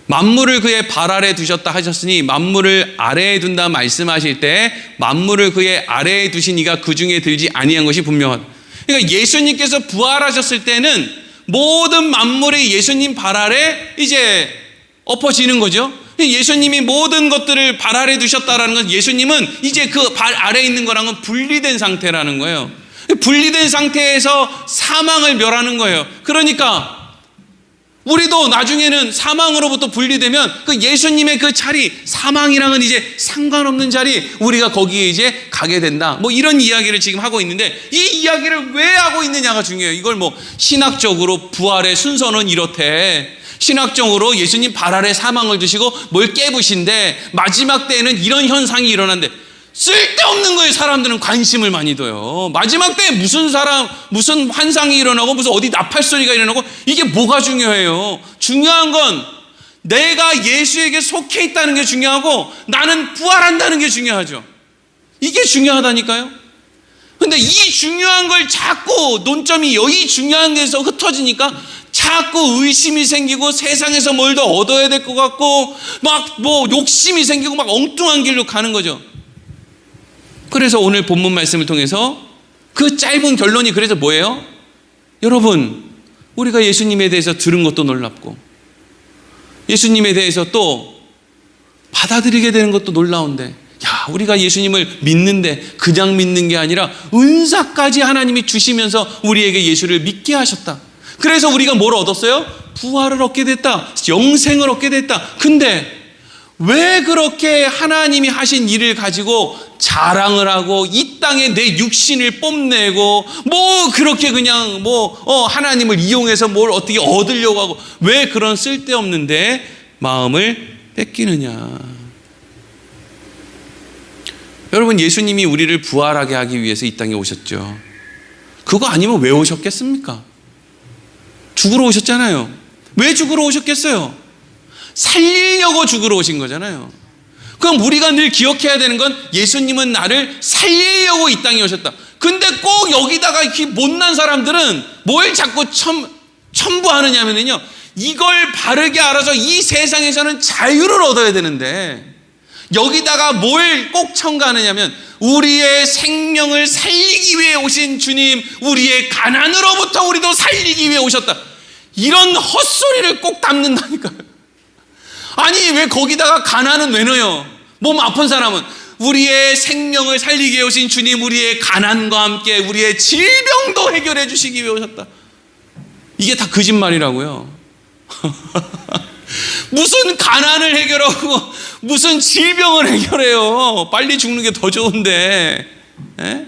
만물을 그의 발 아래에 두셨다 하셨으니 만물을 아래에 둔다 말씀하실 때 만물을 그의 아래에 두신 이가 그 중에 들지 아니한 것이 분명하다. 그러니까 예수님께서 부활하셨을 때는 모든 만물이 예수님 발 아래 이제 엎어지는 거죠. 예수님이 모든 것들을 발 아래 두셨다라는 건 예수님은 이제 그 발 아래에 있는 거랑은 분리된 상태라는 거예요. 분리된 상태에서 사망을 멸하는 거예요. 그러니까 우리도 나중에는 사망으로부터 분리되면 그 예수님의 그 자리, 사망이랑은 이제 상관없는 자리, 우리가 거기에 이제 가게 된다. 뭐 이런 이야기를 지금 하고 있는데, 이 이야기를 왜 하고 있느냐가 중요해요. 이걸 뭐 신학적으로 부활의 순서는 이렇대, 신학적으로 예수님 발 아래 사망을 드시고 뭘 깨부신데 마지막 때에는 이런 현상이 일어난대. 쓸데없는 거에 사람들은 관심을 많이 둬요. 마지막 때에 무슨 환상이 일어나고 무슨 어디 나팔 소리가 일어나고, 이게 뭐가 중요해요? 중요한 건 내가 예수에게 속해 있다는 게 중요하고 나는 부활한다는 게 중요하죠. 이게 중요하다니까요. 근데 이 중요한 걸 자꾸 논점이 여기 중요한 데서 흩어지니까 자꾸 의심이 생기고 세상에서 뭘 더 얻어야 될 것 같고 막 뭐 욕심이 생기고 막 엉뚱한 길로 가는 거죠. 그래서 오늘 본문 말씀을 통해서 그 짧은 결론이 그래서 뭐예요? 여러분, 우리가 예수님에 대해서 들은 것도 놀랍고 예수님에 대해서 또 받아들이게 되는 것도 놀라운데, 야, 우리가 예수님을 믿는데 그냥 믿는 게 아니라 은사까지 하나님이 주시면서 우리에게 예수를 믿게 하셨다. 그래서 우리가 뭘 얻었어요? 부활을 얻게 됐다. 영생을 얻게 됐다. 근데 왜 그렇게 하나님이 하신 일을 가지고 자랑을 하고 이 땅에 내 육신을 뽐내고 뭐 그렇게 그냥 하나님을 이용해서 뭘 어떻게 얻으려고 하고 왜 그런 쓸데없는데 마음을 뺏기느냐? 여러분, 예수님이 우리를 부활하게 하기 위해서 이 땅에 오셨죠. 그거 아니면 왜 오셨겠습니까? 죽으러 오셨잖아요. 왜 죽으러 오셨겠어요? 살리려고 죽으러 오신 거잖아요. 그럼 우리가 늘 기억해야 되는 건 예수님은 나를 살리려고 이 땅에 오셨다. 근데 꼭 여기다가 이 못난 사람들은 뭘 자꾸 첨부하느냐면요, 이걸 바르게 알아서 이 세상에서는 자유를 얻어야 되는데 여기다가 뭘 꼭 첨가하느냐면 우리의 생명을 살리기 위해 오신 주님, 우리의 가난으로부터 우리도 살리기 위해 오셨다. 이런 헛소리를 꼭 담는다니까요. 아니, 왜 거기다가 가난은 왜 넣어요? 몸 아픈 사람은 우리의 생명을 살리기 위해 오신 주님, 우리의 가난과 함께 우리의 질병도 해결해 주시기 위해 오셨다. 이게 다 거짓말이라고요. 무슨 가난을 해결하고 무슨 질병을 해결해요. 빨리 죽는 게 더 좋은데. 에?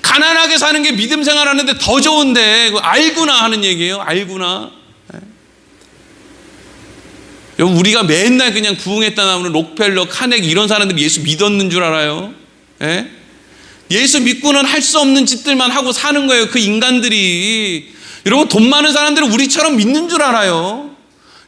가난하게 사는 게 믿음 생활하는데 더 좋은데, 알구나 하는 얘기예요. 알구나. 여러분, 우리가 맨날 그냥 부흥했다 나오는 록펠러, 카네기 이런 사람들이 예수 믿었는 줄 알아요? 예? 예수 믿고는 할 수 없는 짓들만 하고 사는 거예요, 그 인간들이. 여러분, 돈 많은 사람들은 우리처럼 믿는 줄 알아요?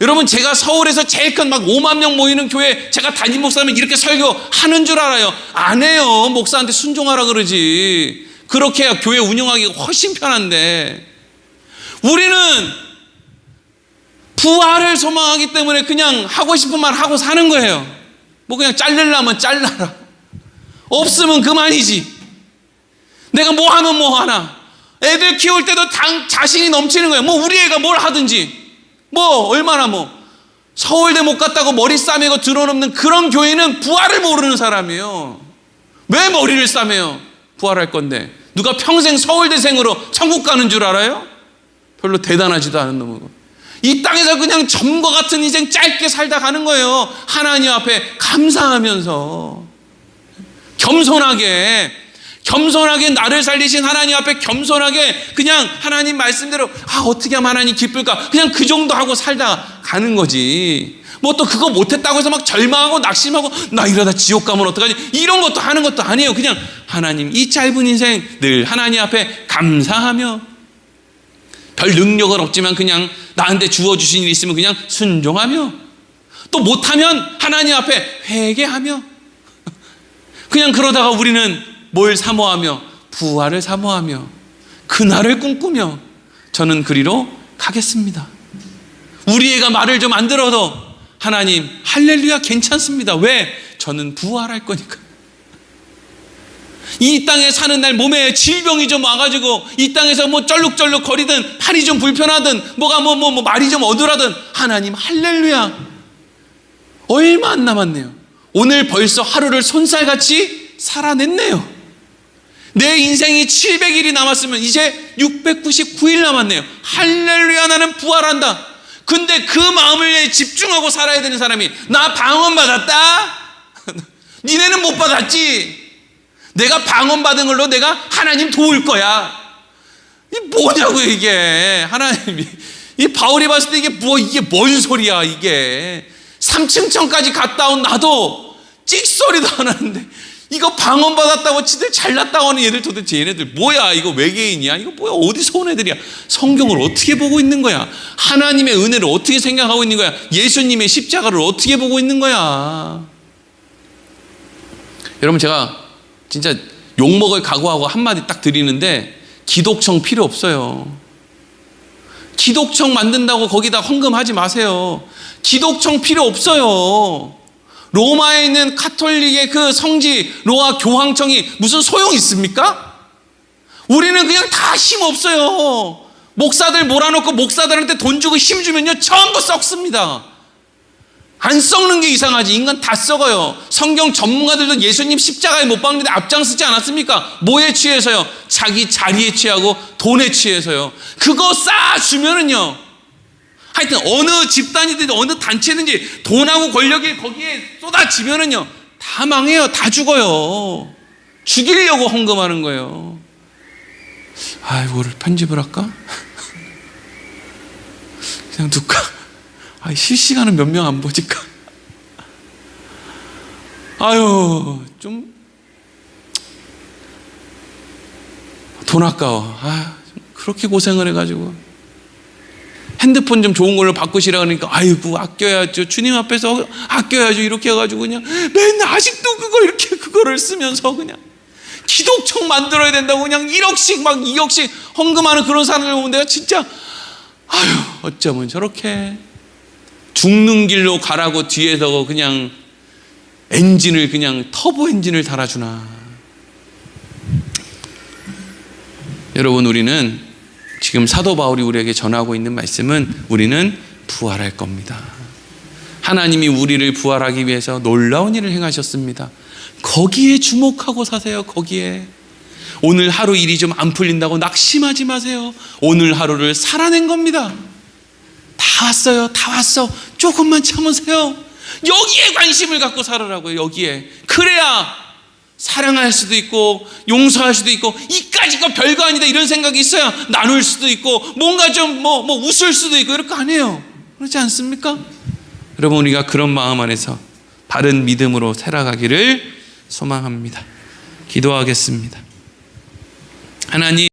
여러분, 제가 서울에서 제일 큰 막 5만 명 모이는 교회 제가 담임 목사면 이렇게 설교하는 줄 알아요? 안 해요. 목사한테 순종하라 그러지. 그렇게 해야 교회 운영하기가 훨씬 편한데, 우리는 부활을 소망하기 때문에 그냥 하고 싶은 말 하고 사는 거예요. 뭐 그냥 잘리려면 잘라라. 없으면 그만이지. 내가 뭐 하면 뭐 하나. 애들 키울 때도 자신이 넘치는 거예요. 뭐 우리 애가 뭘 하든지. 뭐 얼마나 서울대 못 갔다고 머리 싸매고 드러넘는 그런 교회는 부활을 모르는 사람이에요. 왜 머리를 싸매요? 부활할 건데. 누가 평생 서울대생으로 천국 가는 줄 알아요? 별로 대단하지도 않은 놈이고. 이 땅에서 그냥 점과 같은 인생 짧게 살다 가는 거예요. 하나님 앞에 감사하면서 겸손하게 나를 살리신 하나님 앞에 겸손하게 그냥 하나님 말씀대로 어떻게 하면 하나님 기쁠까, 그냥 그 정도 하고 살다 가는 거지. 뭐 또 그거 못했다고 해서 막 절망하고 낙심하고 나 이러다 지옥 가면 어떡하지, 이런 것도 하는 것도 아니에요. 그냥 하나님, 이 짧은 인생 늘 하나님 앞에 감사하며, 별 능력은 없지만 그냥 나한테 주어주신 일 있으면 그냥 순종하며, 또 못하면 하나님 앞에 회개하며, 그냥 그러다가 우리는 뭘 사모하며? 부활을 사모하며 그날을 꿈꾸며 저는 그리로 가겠습니다. 우리 애가 말을 좀 안 들어도 하나님 할렐루야 괜찮습니다. 왜? 저는 부활할 거니까. 이 땅에 사는 날 몸에 질병이 좀 와가지고 이 땅에서 뭐 쩔룩쩔룩 거리든 팔이 좀 불편하든 뭐가 말이 좀 어두라든 하나님 할렐루야, 얼마 안 남았네요. 오늘 벌써 하루를 손살같이 살아냈네요. 내 인생이 700일이 남았으면 이제 699일 남았네요. 할렐루야, 나는 부활한다. 근데 그 마음을 집중하고 살아야 되는 사람이 나 방언받았다? 니네는 못 받았지? 내가 방언받은 걸로 내가 하나님 도울 거야. 이게 뭐냐고요 이게. 하나님이 이 바울이 봤을 때 이게 뭔 소리야 이게. 3층천까지 갔다 온 나도 찍소리도 안 하는데 이거 방언 받았다고 지들 잘났다고 하는 얘들 도대체 얘네들 뭐야? 이거 외계인이야? 이거 뭐야? 어디서 온 애들이야? 성경을 어떻게 보고 있는 거야? 하나님의 은혜를 어떻게 생각하고 있는 거야? 예수님의 십자가를 어떻게 보고 있는 거야? 여러분 제가 진짜 욕먹을 각오하고 한마디 딱 드리는데 기독청 필요 없어요. 기독청 만든다고 거기다 헌금하지 마세요. 기독청 필요 없어요. 로마에 있는 카톨릭의 그 성지 로마 교황청이 무슨 소용 있습니까? 우리는 그냥 다 힘 없어요. 목사들 몰아놓고 목사들한테 돈 주고 힘 주면요 전부 썩습니다. 안 썩는 게 이상하지. 인간 다 썩어요. 성경 전문가들도 예수님 십자가에 못 박는데 앞장서지 않았습니까? 뭐에 취해서요? 자기 자리에 취하고 돈에 취해서요. 그거 쌓아주면은요, 하여튼 어느 집단이든 어느 단체든지 돈하고 권력이 거기에 쏟아지면은요 다 망해요. 다 죽어요. 죽이려고 헌금하는 거예요. 아, 이거를 편집을 할까? 그냥 둘까? 아, 실시간은 몇 명 안 보니까. 아유, 좀 돈 아까워. 아, 그렇게 고생을 해가지고 핸드폰 좀 좋은 걸로 바꾸시라 그러니까 아이고 아껴야죠. 주님 앞에서 아껴야죠. 이렇게 해가지고 그냥 맨날 아직도 그거를 쓰면서 그냥 기독청 만들어야 된다고 그냥 1억씩 막 2억씩 헌금하는 그런 사람을 보면 내가 진짜 아유 어쩌면 저렇게 죽는 길로 가라고 뒤에서 그냥 엔진을 그냥 터보 엔진을 달아주나. 여러분 우리는 지금 사도 바울이 우리에게 전하고 있는 말씀은 우리는 부활할 겁니다. 하나님이 우리를 부활하기 위해서 놀라운 일을 행하셨습니다. 거기에 주목하고 사세요. 거기에. 오늘 하루 일이 좀 안 풀린다고 낙심하지 마세요. 오늘 하루를 살아낸 겁니다. 다 왔어요. 다 왔어. 조금만 참으세요. 여기에 관심을 갖고 살으라고요. 여기에. 그래야 사랑할 수도 있고 용서할 수도 있고 이까짓 거 별거 아니다 이런 생각이 있어야 나눌 수도 있고 뭔가 좀 뭐 웃을 수도 있고 이렇게 안 해요. 그렇지 않습니까? 여러분 우리가 그런 마음 안에서 바른 믿음으로 살아가기를 소망합니다. 기도하겠습니다. 하나님